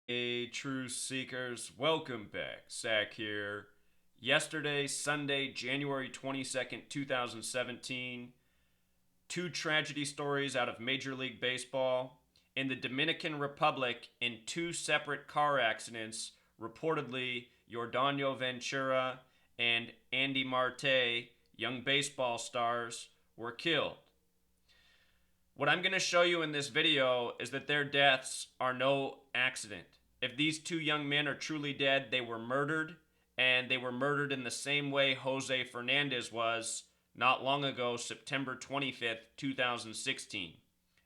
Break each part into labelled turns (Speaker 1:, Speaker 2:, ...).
Speaker 1: Hey, Truth Seekers, welcome back. Zach here. Yesterday, Sunday, January 22nd, 2017, two tragedy stories out of Major League Baseball. In the Dominican Republic, in two separate car accidents, reportedly, Yordano Ventura and Andy Marte, young baseball stars, were killed. What I'm going to show you in this video is that their deaths are no accident. If these two young men are truly dead, they were murdered, and they were murdered in the same way Jose Fernandez was not long ago, September 25th, 2016.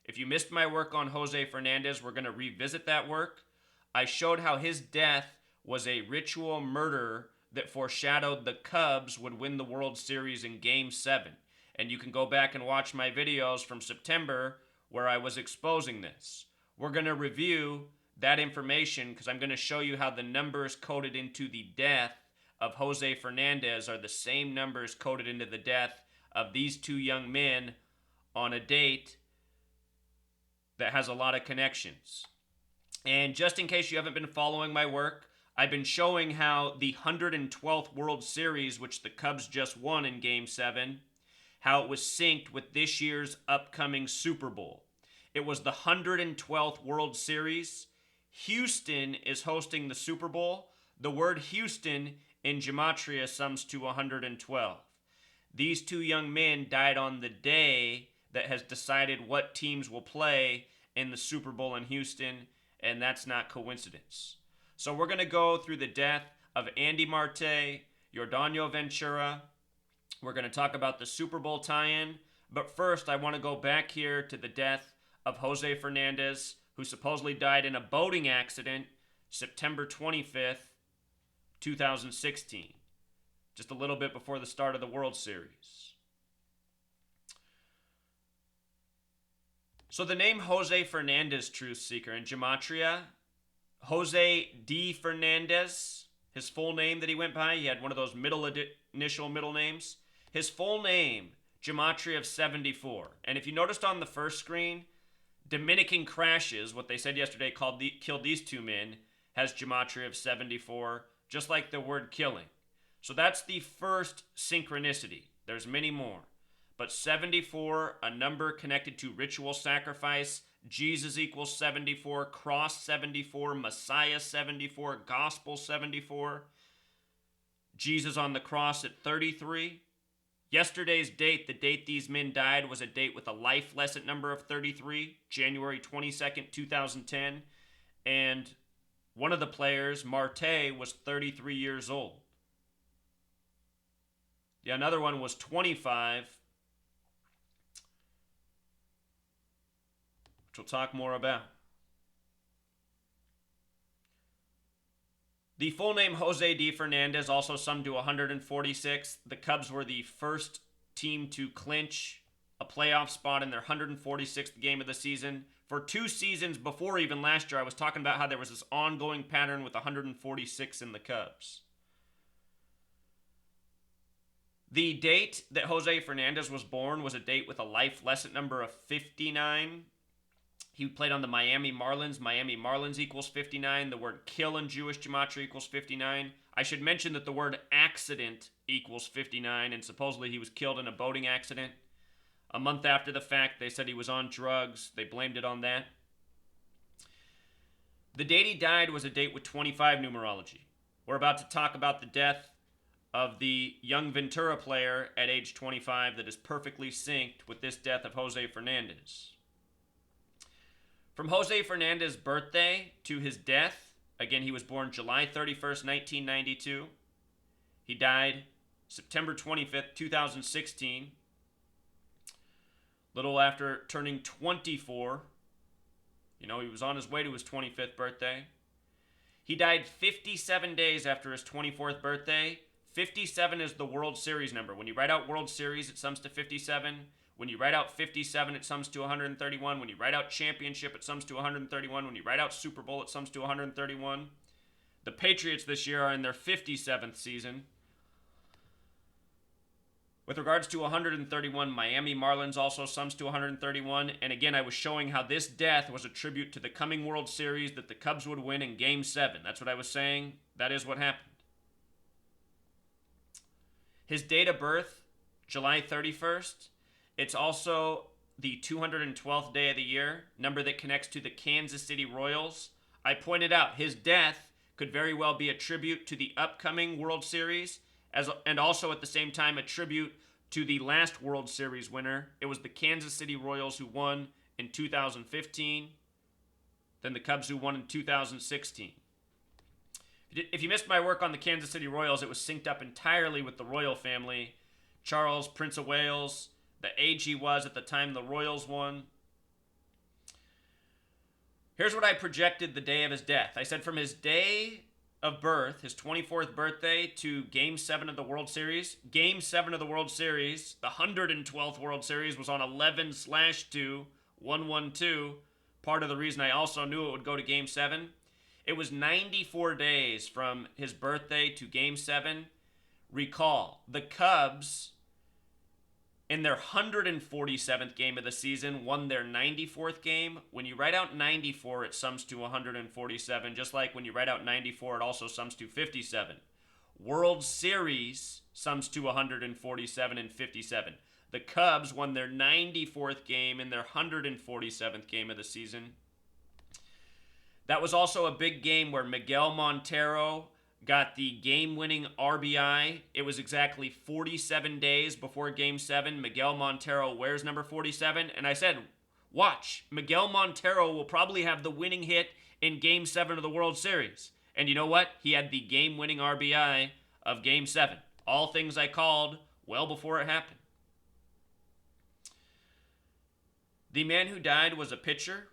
Speaker 1: If you missed my work on Jose Fernandez, we're going to revisit that work. I showed how his death was a ritual murder that foreshadowed the Cubs would win the World Series in Game 7. And you can go back and watch my videos from September where I was exposing this. We're going to review that information because I'm going to show you how the numbers coded into the death of Jose Fernandez are the same numbers coded into the death of these two young men on a date that has a lot of connections. And just in case you haven't been following my work, I've been showing how the 112th World Series, which the Cubs just won in Game 7, how it was synced with this year's upcoming Super Bowl. It was the 112th World Series. Houston is hosting the Super Bowl. The word Houston in Gematria sums to 112. These two young men died on the day that has decided what teams will play in the Super Bowl in Houston, and that's not coincidence. So we're going to go through the death of Andy Marte, Yordano Ventura. We're going to talk about the Super Bowl tie-in, but first I want to go back here to the death of Jose Fernandez, who supposedly died in a boating accident September 25th, 2016, just a little bit before the start of the World Series. So the name Jose Fernandez, Truth Seeker, in Gematria, Jose D. Fernandez, his full name that he went by, he had one of those initial middle names. His full name, Gematria of 74. And if you noticed on the first screen, Dominican Crashes, what they said yesterday killed these two men, has Gematria of 74, just like the word killing. So that's the first synchronicity. There's many more. But 74, a number connected to ritual sacrifice, Jesus equals 74, cross 74, Messiah 74, gospel 74, Jesus on the cross at 33. Yesterday's date, the date these men died, was a date with a life lesson number of 33, January 22nd, 2010. And one of the players, Marte, was 33 years old. The another one was 25, which we'll talk more about. The full name Jose D. Fernandez also summed to 146. The Cubs were the first team to clinch a playoff spot in their 146th game of the season. For 2 seasons before even last year, I was talking about how there was this ongoing pattern with 146 in the Cubs. The date that Jose Fernandez was born was a date with a life lesson number of 59. He played on the Miami Marlins. Miami Marlins equals 59. The word kill in Jewish Gematria equals 59. I should mention that the word accident equals 59, and supposedly he was killed in a boating accident. A month after the fact, they said he was on drugs. They blamed it on that. The date he died was a date with 25 numerology. We're about to talk about the death of the young Ventura player at age 25 that is perfectly synced with this death of Jose Fernandez. From Jose Fernandez's birthday to his death, again, he was born July 31st, 1992. He died September 25th, 2016, little after turning 24. He was on his way to his 25th birthday. He died 57 days after his 24th birthday. 57 is the World Series number. When you write out World Series, it sums to 57. When you write out 57, it sums to 131. When you write out championship, it sums to 131. When you write out Super Bowl, it sums to 131. The Patriots this year are in their 57th season. With regards to 131, Miami Marlins also sums to 131. And again, I was showing how this death was a tribute to the coming World Series that the Cubs would win in Game 7. That's what I was saying. That is what happened. His date of birth, July 31st. It's also the 212th day of the year, number that connects to the Kansas City Royals. I pointed out his death could very well be a tribute to the upcoming World Series, and also at the same time a tribute to the last World Series winner. It was the Kansas City Royals who won in 2015, then the Cubs who won in 2016. If you missed my work on the Kansas City Royals, it was synced up entirely with the royal family. Charles, Prince of Wales, the age he was at the time the Royals won. Here's what I projected the day of his death. I said from his day of birth, his 24th birthday, to Game 7 of the World Series. Game 7 of the World Series, the 112th World Series, was on 11/2, 112. Part of the reason I also knew it would go to Game 7. It was 94 days from his birthday to Game 7. Recall, the Cubs, in their 147th game of the season, won their 94th game. When you write out 94, it sums to 147. Just like when you write out 94, it also sums to 57. World Series sums to 147 and 57. The Cubs won their 94th game in their 147th game of the season. That was also a big game where Miguel Montero got the game-winning RBI. It was exactly 47 days before Game 7. Miguel Montero wears number 47. And I said, watch, Miguel Montero will probably have the winning hit in Game 7 of the World Series. And you know what? He had the game-winning RBI of Game 7. All things I called well before it happened. The man who died was a pitcher.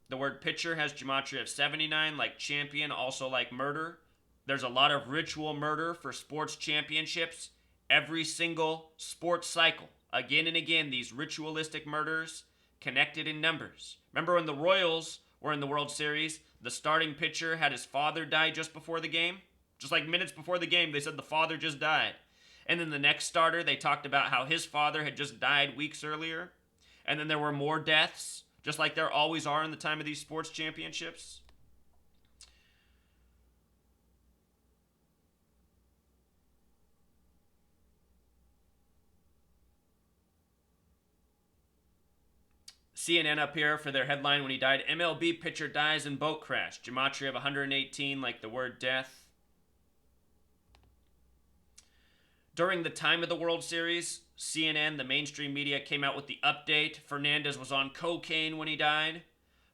Speaker 1: The word pitcher has gematria of 79, like champion, also like murder. There's a lot of ritual murder for sports championships. Every single sports cycle, again and again, these ritualistic murders connected in numbers. Remember when the Royals were in the World Series, the starting pitcher had his father die just before the game? Just like minutes before the game, they said the father just died. And then the next starter, they talked about how his father had just died weeks earlier. And then there were more deaths, just like there always are in the time of these sports championships. CNN up here for their headline when he died. MLB pitcher dies in boat crash. Gematria of 118, like the word death. During the time of the World Series, CNN, the mainstream media, came out with the update. Fernandez was on cocaine when he died.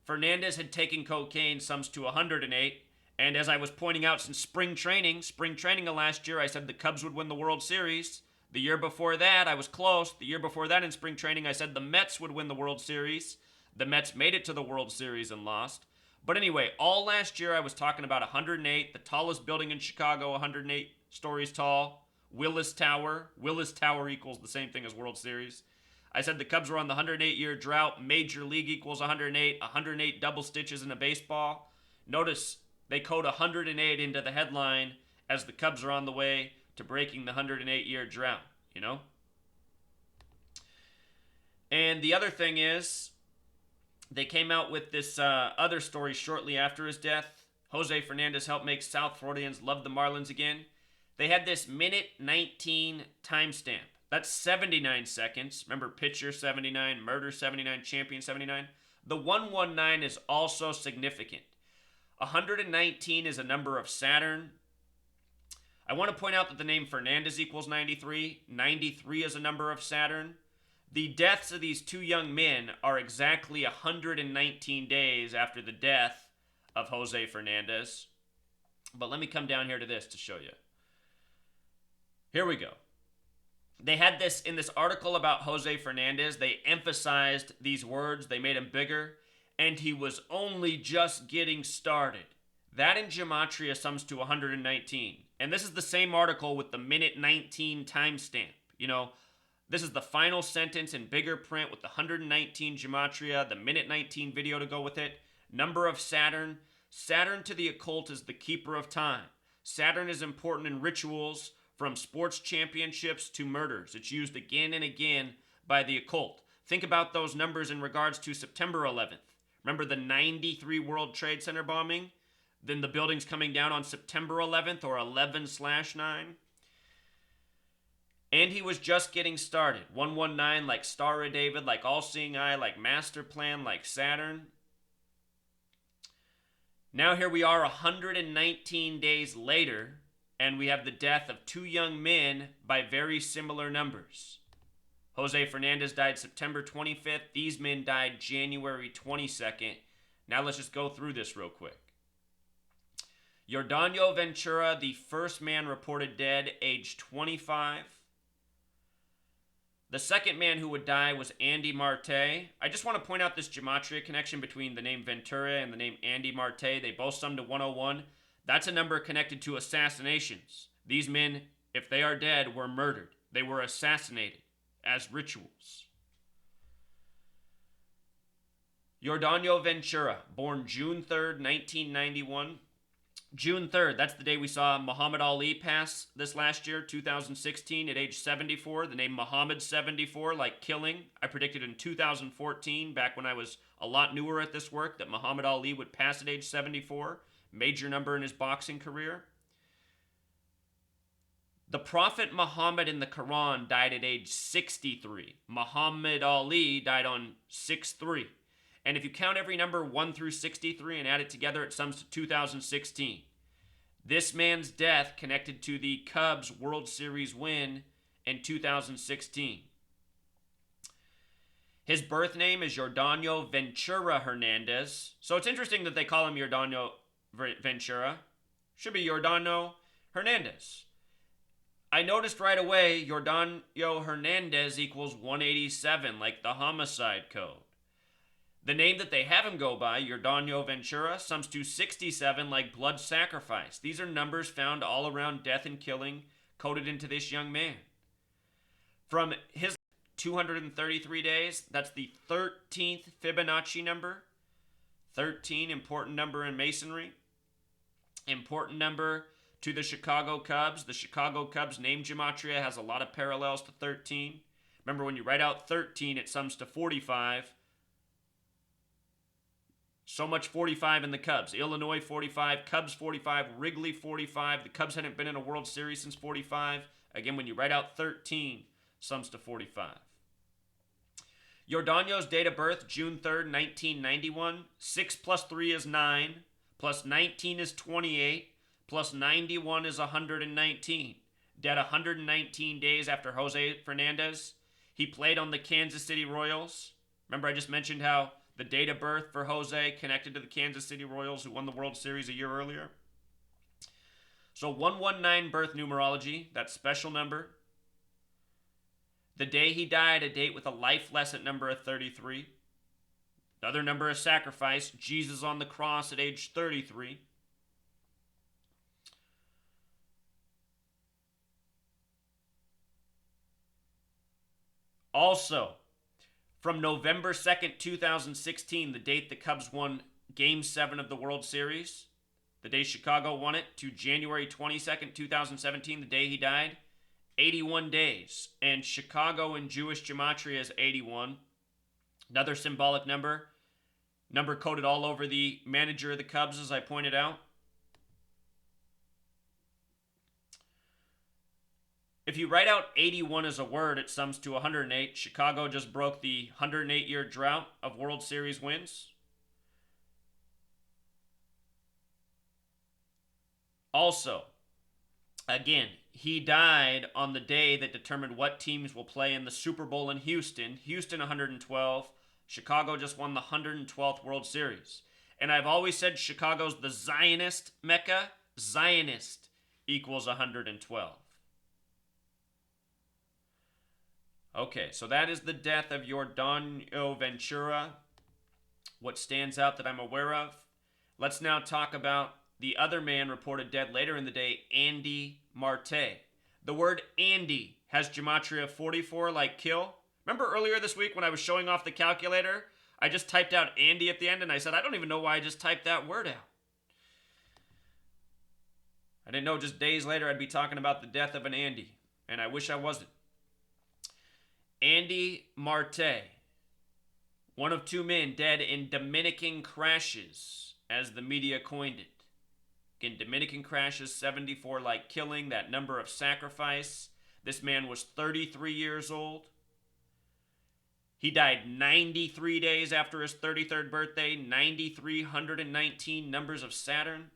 Speaker 1: Fernandez had taken cocaine, sums to 108. And as I was pointing out since spring training of last year, I said the Cubs would win the World Series. The year before that, I was close. The year before that in spring training, I said the Mets would win the World Series. The Mets made it to the World Series and lost. But anyway, all last year I was talking about 108, the tallest building in Chicago, 108 stories tall. Willis Tower. Willis Tower equals the same thing as World Series. I said the Cubs were on the 108-year drought. Major League equals 108. 108 double stitches in a baseball. Notice they code 108 into the headline as the Cubs are on the way to breaking the 108-year drought, you know? And the other thing is, they came out with this other story shortly after his death. Jose Fernandez helped make South Floridians love the Marlins again. They had this minute 19 timestamp. That's 79 seconds. Remember, pitcher 79, murder 79, champion 79. The 119 is also significant. 119 is a number of Saturn. I want to point out that the name Fernandez equals 93. 93 is a number of Saturn. The deaths of these two young men are exactly 119 days after the death of Jose Fernandez. But let me come down here to this to show you. Here we go. They had this in this article about Jose Fernandez. They emphasized these words. They made him bigger. And he was only just getting started. That in Gematria sums to 119. And this is the same article with the minute 19 timestamp. You know, this is the final sentence in bigger print with the 119 Gematria, the minute 19 video to go with it. Number of Saturn. Saturn to the occult is the keeper of time. Saturn is important in rituals from sports championships to murders. It's used again and again by the occult. Think about those numbers in regards to September 11th. Remember the 93 World Trade Center bombing? Then the buildings coming down on September 11th or 11/9? And he was just getting started. 119 like Star of David, like All-Seeing Eye, like Master Plan, like Saturn. Now here we are 119 days later, and we have the death of two young men by very similar numbers. Jose Fernandez died September 25th. These men died January 22nd. Now let's just go through this real quick. Yordano Ventura, the first man reported dead, age 25. The second man who would die was Andy Marte. I just want to point out this Gematria connection between the name Ventura and the name Andy Marte. They both sum to 101. That's a number connected to assassinations. These men, if they are dead, were murdered. They were assassinated as rituals. Yordano Ventura, born June 3rd, 1991. June 3rd, that's the day we saw Muhammad Ali pass this last year, 2016, at age 74. The name Muhammad 74, like killing. I predicted in 2014, back when I was a lot newer at this work, that Muhammad Ali would pass at age 74. Major number in his boxing career. The Prophet Muhammad in the Quran died at age 63. Muhammad Ali died on 6/3. And if you count every number 1 through 63 and add it together, it sums to 2016. This man's death connected to the Cubs World Series win in 2016. His birth name is Yordano Ventura Hernandez. So it's interesting that they call him Yordano Ventura. Should be Yordano Hernandez. I noticed right away Yordano Hernandez equals 187, like the homicide code. The name that they have him go by, Yordano Ventura, sums to 67 like blood sacrifice. These are numbers found all around death and killing, coded into this young man. From his 233 days, that's the 13th Fibonacci number. 13, important number in Masonry. Important number to the Chicago Cubs. The Chicago Cubs name Gematria has a lot of parallels to 13. Remember, when you write out 13, it sums to 45. So much 45 in the Cubs. Illinois 45, Cubs 45, Wrigley 45. The Cubs hadn't been in a World Series since 45. Again, when you write out 13, sums to 45. Yordano's date of birth, June 3rd, 1991. 6 plus 3 is 9, plus 19 is 28, plus 91 is 119. Dead 119 days after Jose Fernandez. He played on the Kansas City Royals. Remember I just mentioned how the date of birth for Jose connected to the Kansas City Royals, who won the World Series a year earlier. So 119 birth numerology, that special number. The day he died, a date with a life lesson number of 33. Another number of sacrifice, Jesus on the cross at age 33. Also, from November 2nd, 2016, the date the Cubs won Game 7 of the World Series, the day Chicago won it, to January 22nd, 2017, the day he died, 81 days. And Chicago in Jewish Gematria is 81. Another symbolic number. Number coded all over the manager of the Cubs, as I pointed out. If you write out 81 as a word, it sums to 108. Chicago just broke the 108-year drought of World Series wins. Also, again, he died on the day that determined what teams will play in the Super Bowl in Houston. Houston 112. Chicago just won the 112th World Series. And I've always said Chicago's the Zionist Mecca. Zionist equals 112. Okay, so that is the death of Yordano Ventura. What stands out that I'm aware of? Let's now talk about the other man reported dead later in the day, Andy Marte. The word Andy has Gematria 44 like kill. Remember earlier this week when I was showing off the calculator? I just typed out Andy at the end and I said, I don't even know why I just typed that word out. I didn't know just days later I'd be talking about the death of an Andy, and I wish I wasn't. Andy Marte, one of two men dead in Dominican crashes, as the media coined it. Again, Dominican crashes, 74 like killing, that number of sacrifice. This man was 33 years old. He died 93 days after his 33rd birthday, 9,319 numbers of Saturn.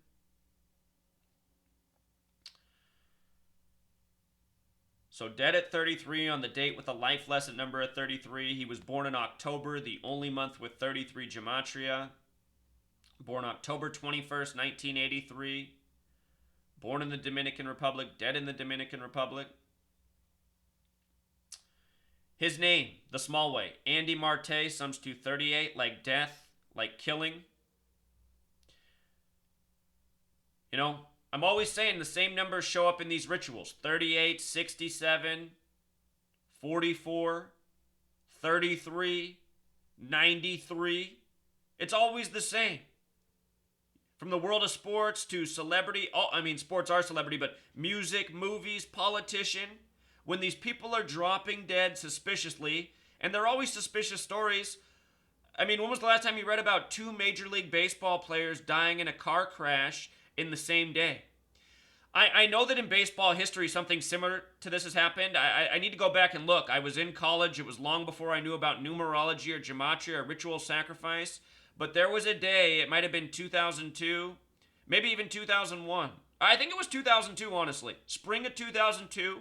Speaker 1: So dead at 33 on the date with a life lesson number at 33. He was born in October, the only month with 33 Gematria. Born October 21st, 1983. Born in the Dominican Republic, dead in the Dominican Republic. His name, the small way, Andy Marte, sums to 38, like death, like killing. You know, I'm always saying the same numbers show up in these rituals. 38, 67, 44, 33, 93. It's always the same. From the world of sports to celebrity, sports are celebrity, but music, movies, politician. When these people are dropping dead suspiciously, and they're always suspicious stories. I mean, when was the last time you read about 2 Major League Baseball players dying in a car crash in the same day? I know that in baseball history something similar to this has happened. I need to go back and look. I was in college. It was long before I knew about numerology or gematria or ritual sacrifice. But there was a day, it might have been 2002, maybe even 2001. I think it was 2002, honestly. Spring of 2002.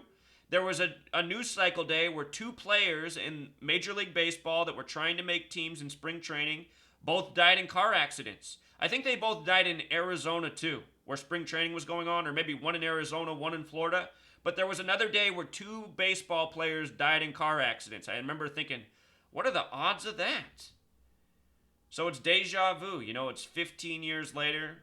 Speaker 1: There was a news cycle day where 2 players in Major League Baseball that were trying to make teams in spring training both died in car accidents. I think they both died in Arizona too, where spring training was going on, or maybe one in Arizona, one in Florida. But there was another day where 2 baseball players died in car accidents. I remember thinking, what are the odds of that? So it's deja vu. You know, it's 15 years later.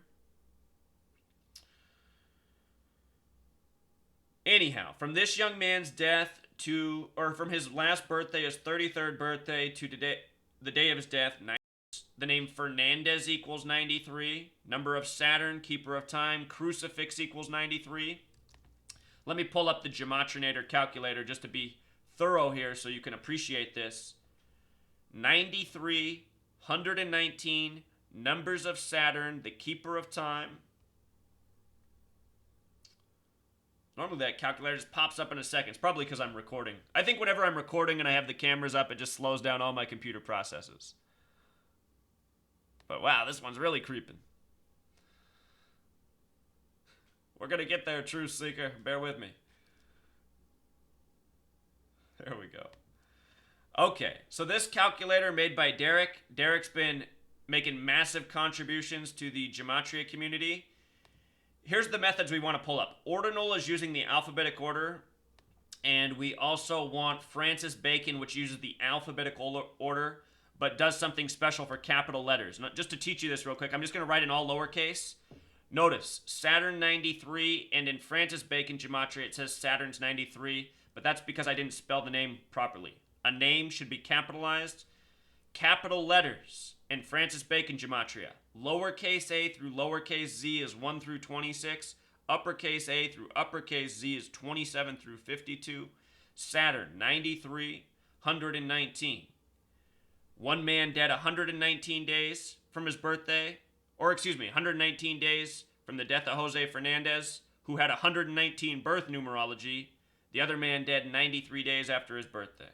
Speaker 1: Anyhow, from this young man's death from his last birthday, his 33rd birthday, to today, the day of his death, the name Fernandez equals 93. Number of Saturn, keeper of time, crucifix equals 93. Let me pull up the Gematrinator calculator just to be thorough here so you can appreciate this. 93, 119, numbers of Saturn, the keeper of time. Normally that calculator just pops up in a second. It's probably because I'm recording. I think whenever I'm recording and I have the cameras up, it just slows down all my computer processes. But wow, this one's really creeping. We're going to get there, Truth Seeker. Bear with me. There we go. Okay, so this calculator made by Derek. Derek's been making massive contributions to the Gematria community. Here's the methods we want to pull up. Ordinal is using the alphabetic order. And we also want Francis Bacon, which uses the alphabetical order, but does something special for capital letters. Now, just to teach you this real quick, I'm just going to write in all lowercase. Notice, Saturn 93, and in Francis Bacon Gematria, it says Saturn's 93, but that's because I didn't spell the name properly. A name should be capitalized. Capital letters in Francis Bacon Gematria. Lowercase a through lowercase z is 1 through 26. Uppercase a through uppercase z is 27 through 52. Saturn, 93, 119. One man dead 119 days from his birthday. 119 days from the death of Jose Fernandez, who had 119 birth numerology. The other man dead 93 days after his birthday.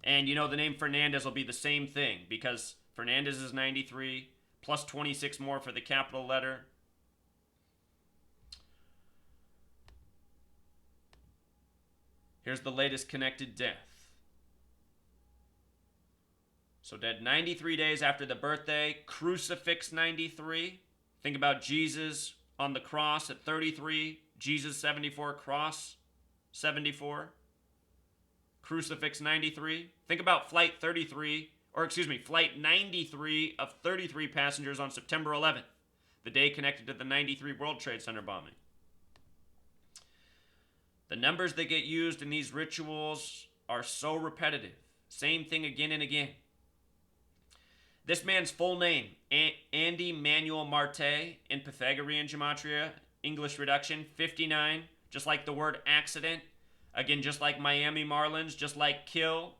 Speaker 1: And you know the name Fernandez will be the same thing because Fernandez is 93, plus 26 more for the capital letter. Here's the latest connected death. So dead 93 days after the birthday, crucifix 93. Think about Jesus on the cross at 33, Jesus 74, cross 74. Crucifix 93. Think about flight 93 of 33 passengers on September 11th, the day connected to the 93 World Trade Center bombing. The numbers that get used in these rituals are so repetitive. Same thing again and again. This man's full name, Andy Manuel Marte, in Pythagorean Gematria, English reduction. 59, just like the word accident. Again, just like Miami Marlins, just like kill.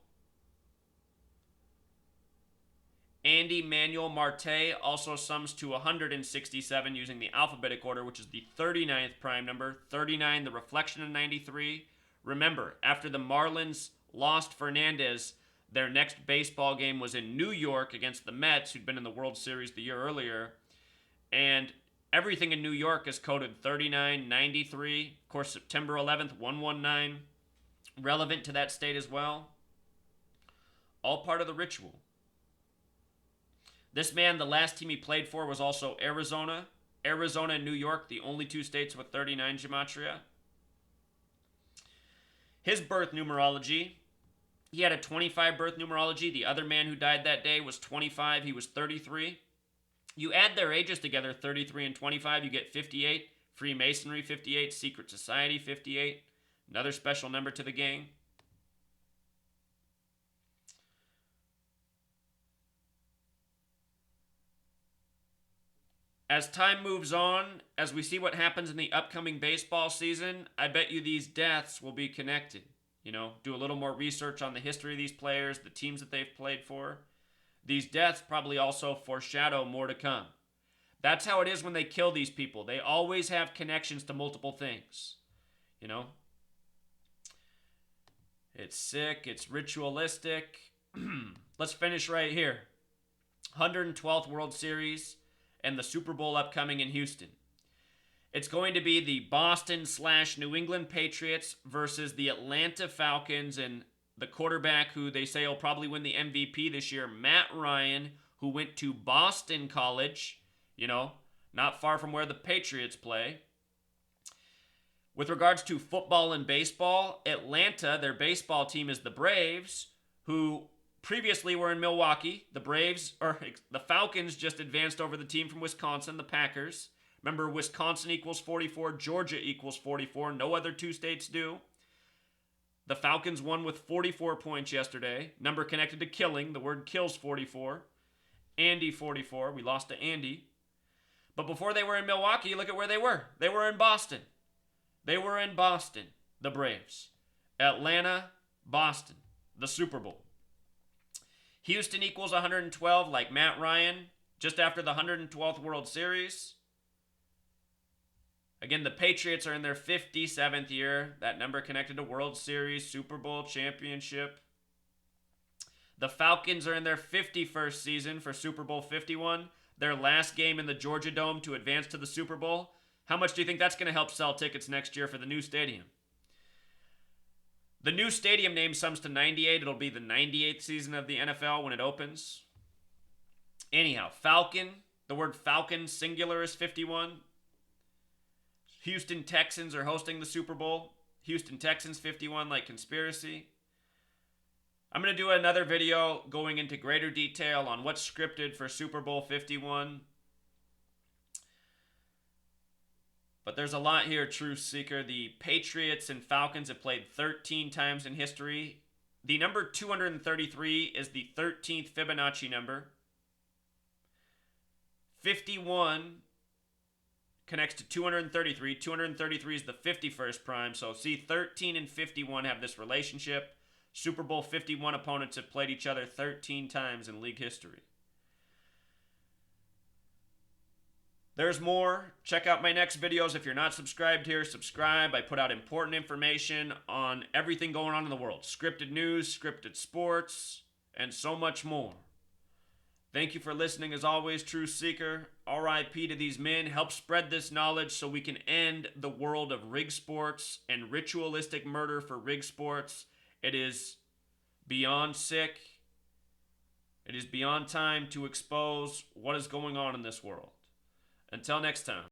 Speaker 1: Andy Manuel Marte also sums to 167 using the alphabetic order, which is the 39th prime number. 39, the reflection of 93. Remember, after the Marlins lost Fernandez, their next baseball game was in New York against the Mets, who'd been in the World Series the year earlier. And everything in New York is coded 39, 93. Of course, September 11th, 119. Relevant to that state as well. All part of the ritual. This man, the last team he played for was also Arizona. Arizona and New York, the only two states with 39 Gematria. His birth numerology, he had a 25 birth numerology. The other man who died that day was 25. He was 33. You add their ages together, 33 and 25, you get 58. Freemasonry, 58. Secret Society, 58. Another special number to the gang. As time moves on, as we see what happens in the upcoming baseball season, I bet you these deaths will be connected. You know, do a little more research on the history of these players, the teams that they've played for. These deaths probably also foreshadow more to come. That's how it is when they kill these people. They always have connections to multiple things. You know? It's sick. It's ritualistic. Let's finish right here. 112th World Series and the Super Bowl upcoming in Houston. It's going to be the Boston/New England Patriots versus the Atlanta Falcons, and the quarterback who they say will probably win the MVP this year, Matt Ryan, who went to Boston College, you know, not far from where the Patriots play. With regards to football and baseball, Atlanta, their baseball team is the Braves, who previously were in Milwaukee. The Falcons just advanced over the team from Wisconsin, the Packers. Remember, Wisconsin equals 44, Georgia equals 44. No other two states do. The Falcons won with 44 points yesterday. Number connected to killing. The word kills 44. Andy 44. We lost to Andy. But before they were in Milwaukee, look at where they were. They were in Boston. They were in Boston, the Braves. Atlanta, Boston, the Super Bowl. Houston equals 112 like Matt Ryan, just after the 112th World Series. Again, the Patriots are in their 57th year. That number connected to World Series, Super Bowl, championship. The Falcons are in their 51st season for Super Bowl 51. Their last game in the Georgia Dome to advance to the Super Bowl. How much do you think that's going to help sell tickets next year for the new stadium? The new stadium name sums to 98. It'll be the 98th season of the NFL when it opens. Anyhow, Falcon. The word Falcon, singular, is 51. Houston Texans are hosting the Super Bowl. Houston Texans 51 like conspiracy. I'm going to do another video going into greater detail on what's scripted for Super Bowl 51. But there's a lot here, Truth Seeker. The Patriots and Falcons have played 13 times in history. The number 233 is the 13th Fibonacci number. 51 connects to 233. 233 is the 51st prime. So see, 13 and 51 have this relationship. Super Bowl 51 opponents have played each other 13 times in league history. There's more. Check out my next videos. If you're not subscribed here, subscribe. I put out important information on everything going on in the world. Scripted news, scripted sports, and so much more. Thank you for listening as always, Truth Seeker. R.I.P. to these men. Help spread this knowledge so we can end the world of rig sports and ritualistic murder for rig sports. It is beyond sick. It is beyond time to expose what is going on in this world. Until next time.